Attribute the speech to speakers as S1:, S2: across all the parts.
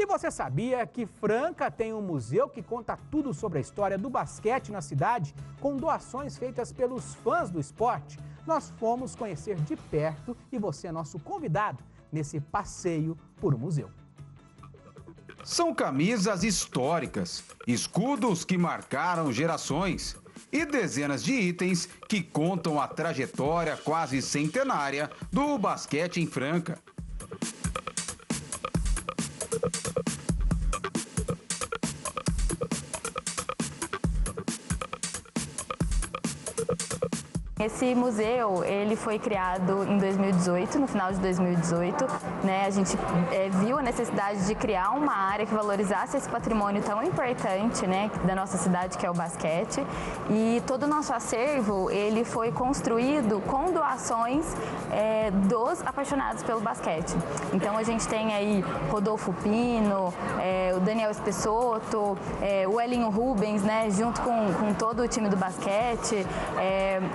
S1: E você sabia que Franca tem um museu que conta tudo sobre a história do basquete na cidade, com doações feitas pelos fãs do esporte? Nós fomos conhecer de perto e você é nosso convidado nesse passeio por um museu.
S2: São camisas históricas, escudos que marcaram gerações e dezenas de itens que contam a trajetória quase centenária do basquete em Franca.
S3: Esse museu, ele foi criado em 2018, no final de 2018, né? A gente viu a necessidade de criar uma área que valorizasse esse patrimônio tão importante, né, da nossa cidade, que é o basquete. E todo o nosso acervo, ele foi construído com doações dos apaixonados pelo basquete. Então a gente tem aí Rodolfo Pino, o Daniel Espessotto, o Elinho Rubens, né, junto com todo o time do basquete.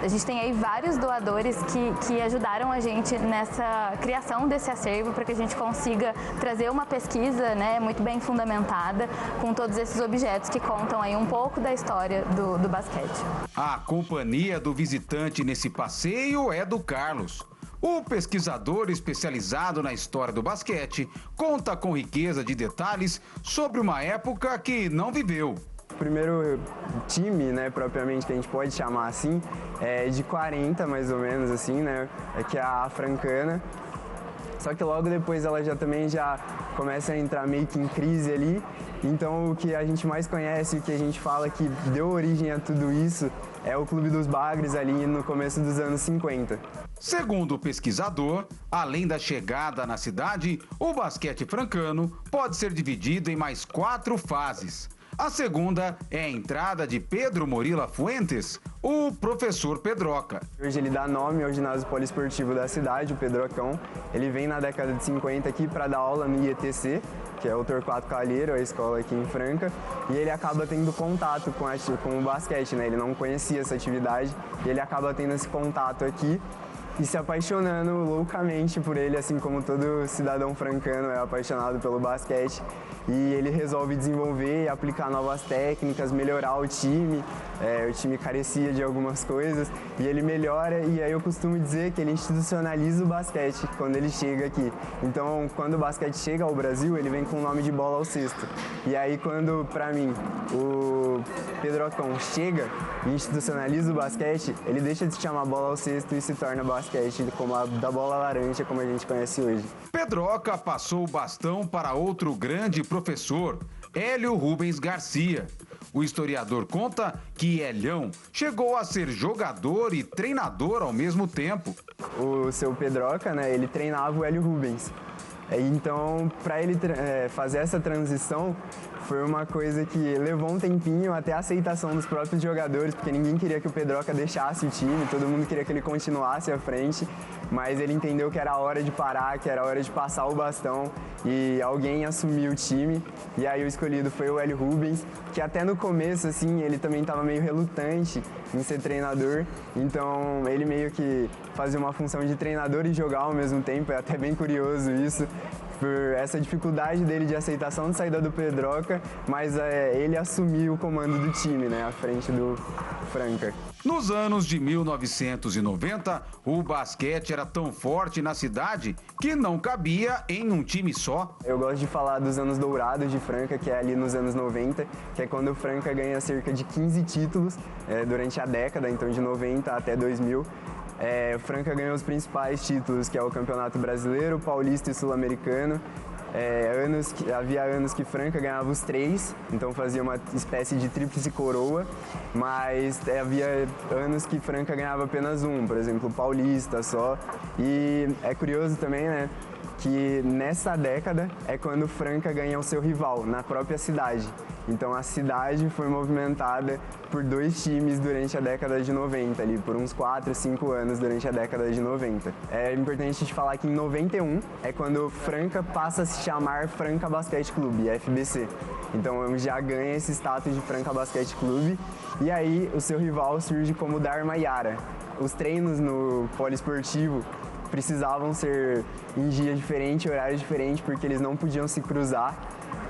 S3: A gente tem aí vários doadores que ajudaram a gente nessa criação desse acervo para que a gente consiga trazer uma pesquisa, né, muito bem fundamentada com todos esses objetos que contam aí um pouco da história do basquete.
S2: A companhia do visitante nesse passeio é do Carlos. O pesquisador especializado na história do basquete conta com riqueza de detalhes sobre uma época que não viveu.
S4: O primeiro time, né, propriamente, que a gente pode chamar assim, é de 40 mais ou menos, assim, né, que é a Francana. Só que logo depois ela também começa a entrar meio que em crise ali. Então o que a gente mais conhece, o que a gente fala que deu origem a tudo isso, é o Clube dos Bagres ali no começo dos anos 50.
S2: Segundo o pesquisador, além da chegada na cidade, o basquete francano pode ser dividido em mais 4 fases. A segunda é a entrada de Pedro Morila Fuentes, o professor Pedroca.
S4: Hoje ele dá nome ao ginásio poliesportivo da cidade, o Pedrocão. Ele vem na década de 50 aqui para dar aula no IETC, que é o Torquato Calheiro, a escola aqui em Franca, e ele acaba tendo contato com o basquete, né? Ele não conhecia essa atividade e ele acaba tendo esse contato aqui e se apaixonando loucamente por ele, assim como todo cidadão francano é apaixonado pelo basquete. E ele resolve desenvolver e aplicar novas técnicas, melhorar o time carecia de algumas coisas, e ele melhora, e aí eu costumo dizer que ele institucionaliza o basquete quando ele chega aqui. Então, quando o basquete chega ao Brasil, ele vem com o nome de bola ao cesto. E aí, quando, pra mim, o Pedrocão chega e institucionaliza o basquete, ele deixa de se chamar bola ao cesto e se torna basquete como a da bola laranja, como a gente conhece hoje.
S2: Pedroca passou o bastão para outro grande professor, Hélio Rubens Garcia. O historiador conta que Helião chegou a ser jogador e treinador ao mesmo tempo.
S4: O seu Pedroca, né, ele treinava o Hélio Rubens. Então, para ele fazer essa transição, foi uma coisa que levou um tempinho até a aceitação dos próprios jogadores, porque ninguém queria que o Pedroca deixasse o time, todo mundo queria que ele continuasse à frente, mas ele entendeu que era hora de parar, que era hora de passar o bastão e alguém assumir o time. E aí o escolhido foi o Hélio Rubens, que até no começo, assim, ele também estava meio relutante em ser treinador, então ele meio que fazia uma função de treinador e jogar ao mesmo tempo, é até bem curioso isso, por essa dificuldade dele de aceitação de saída do Pedroca, mas ele assumiu o comando do time, né, à frente do Franca.
S2: Nos anos de 1990, o basquete era tão forte na cidade que não cabia em um time só.
S4: Eu gosto de falar dos anos dourados de Franca, que é ali nos anos 90, que é quando o Franca ganha cerca de 15 títulos durante a década, então de 90 até 2000. Franca ganhou os principais títulos, que é o Campeonato Brasileiro, Paulista e Sul-Americano. Havia anos que Franca ganhava os 3, então fazia uma espécie de tríplice coroa, mas havia anos que Franca ganhava apenas um, por exemplo, o Paulista só. E é curioso também, né, que nessa década é quando Franca ganha o seu rival, na própria cidade. Então a cidade foi movimentada por 2 times durante a década de 90, ali, por uns 4, 5 anos durante a década de 90. É importante a gente falar que em 91 é quando Franca passa a se chamar Franca Basquete Clube, FBC. Então já ganha esse status de Franca Basquete Clube, e aí o seu rival surge como Dharma Yara. Os treinos no poliesportivo precisavam ser em dia diferente, horário diferente, porque eles não podiam se cruzar.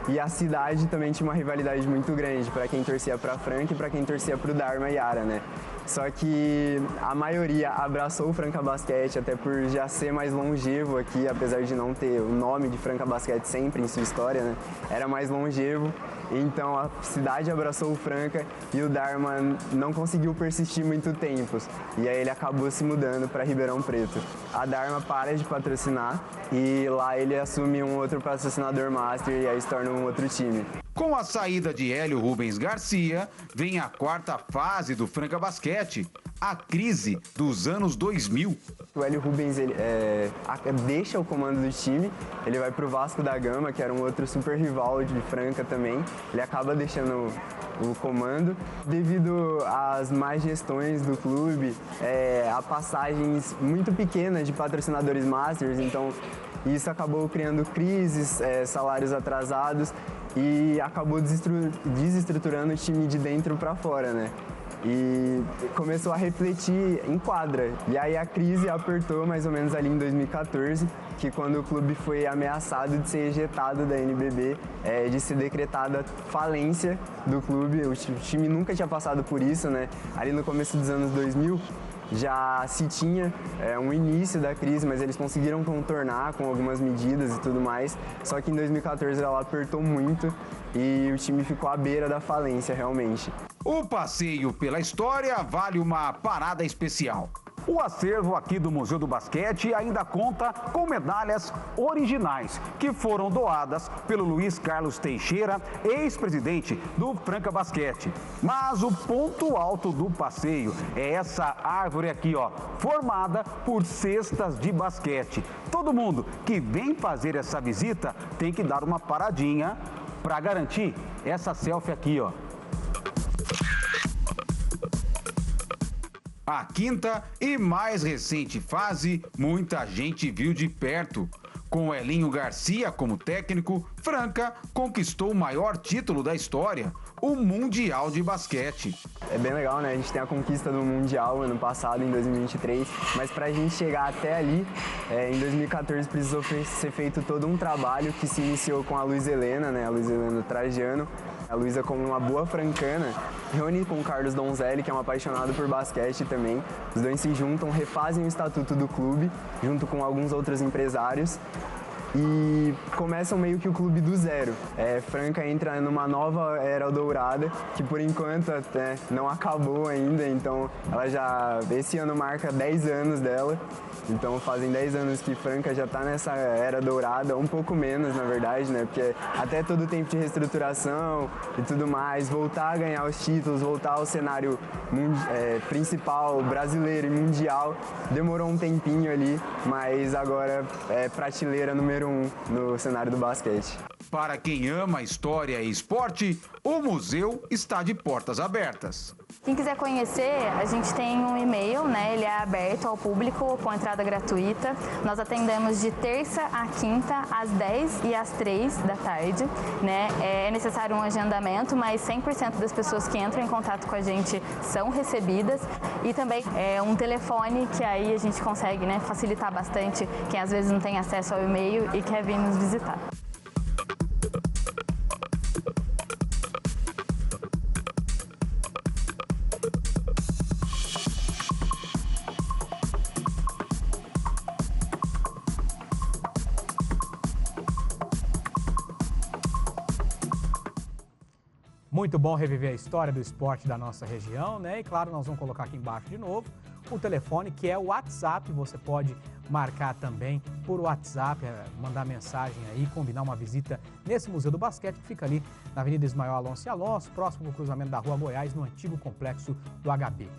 S4: E a cidade também tinha uma rivalidade muito grande para quem torcia para Franca e para quem torcia para o Dharma Yara, né? Só que a maioria abraçou o Franca Basquete, até por já ser mais longevo aqui, apesar de não ter o nome de Franca Basquete sempre em sua história, né? Era mais longevo. Então a cidade abraçou o Franca e o Dharma não conseguiu persistir muito tempo. E aí ele acabou se mudando para Ribeirão Preto. A Dharma para de patrocinar e lá ele assume um outro patrocinador master e aí se torna um outro time.
S2: Com a saída de Hélio Rubens Garcia, vem a quarta fase do Franca Basquete, a crise dos anos 2000.
S4: O Hélio Rubens ele, deixa o comando do time, ele vai para o Vasco da Gama, que era um outro super rival de Franca também. Ele acaba deixando o comando devido às más gestões do clube, a passagens muito pequenas de patrocinadores masters, então isso acabou criando crises, salários atrasados e acabou desestruturando o time de dentro para fora, né? E começou a refletir em quadra. E aí a crise apertou mais ou menos ali em 2014, que quando o clube foi ameaçado de ser ejetado da NBB, de ser decretada falência do clube. O time nunca tinha passado por isso, né? Ali no começo dos anos 2000, já se tinha um início da crise, mas eles conseguiram contornar com algumas medidas e tudo mais. Só que em 2014 ela apertou muito e o time ficou à beira da falência realmente.
S2: O passeio pela história vale uma parada especial. O acervo aqui do Museu do Basquete ainda conta com medalhas originais que foram doadas pelo Luiz Carlos Teixeira, ex-presidente do Franca Basquete. Mas o ponto alto do passeio é essa árvore aqui, ó, formada por cestas de basquete. Todo mundo que vem fazer essa visita tem que dar uma paradinha para garantir essa selfie aqui, ó. A quinta e mais recente fase, muita gente viu de perto. Com Elinho Garcia como técnico, Franca conquistou o maior título da história, o Mundial de Basquete.
S4: É bem legal, né? A gente tem a conquista do Mundial ano passado, em 2023, mas para a gente chegar até ali, em 2014 precisou ser feito todo um trabalho que se iniciou com a Luiza Helena, né? A Luiza Helena Trajano. A Luiza, como uma boa francana, reúne com o Carlos Donzelli, que é um apaixonado por basquete também. Os dois se juntam, refazem o estatuto do clube, junto com alguns outros empresários, e começam meio que o clube do zero. Franca entra numa nova era dourada, que por enquanto até não acabou ainda, então ela já, esse ano marca 10 anos dela. Então fazem 10 anos que Franca já está nessa era dourada, um pouco menos na verdade, né? Porque até todo o tempo de reestruturação e tudo mais, voltar a ganhar os títulos, voltar ao cenário principal, brasileiro e mundial, demorou um tempinho ali, mas agora é prateleira número 1 no cenário do basquete.
S2: Para quem ama história e esporte, o museu está de portas abertas.
S3: Quem quiser conhecer, a gente tem um e-mail, né? Ele é aberto ao público com entrada gratuita. Nós atendemos de terça a quinta, às 10 e às 3 da tarde, né? É necessário um agendamento, mas 100% das pessoas que entram em contato com a gente são recebidas. E também um telefone que aí a gente consegue, né, facilitar bastante quem às vezes não tem acesso ao e-mail e quer vir nos visitar.
S1: Muito bom reviver a história do esporte da nossa região, né? E claro, nós vamos colocar aqui embaixo de novo o telefone, que é o WhatsApp. Você pode marcar também por WhatsApp, mandar mensagem aí, combinar uma visita nesse Museu do Basquete, que fica ali na Avenida Ismael Alonso e Alonso, próximo do cruzamento da Rua Goiás, no antigo complexo do HB.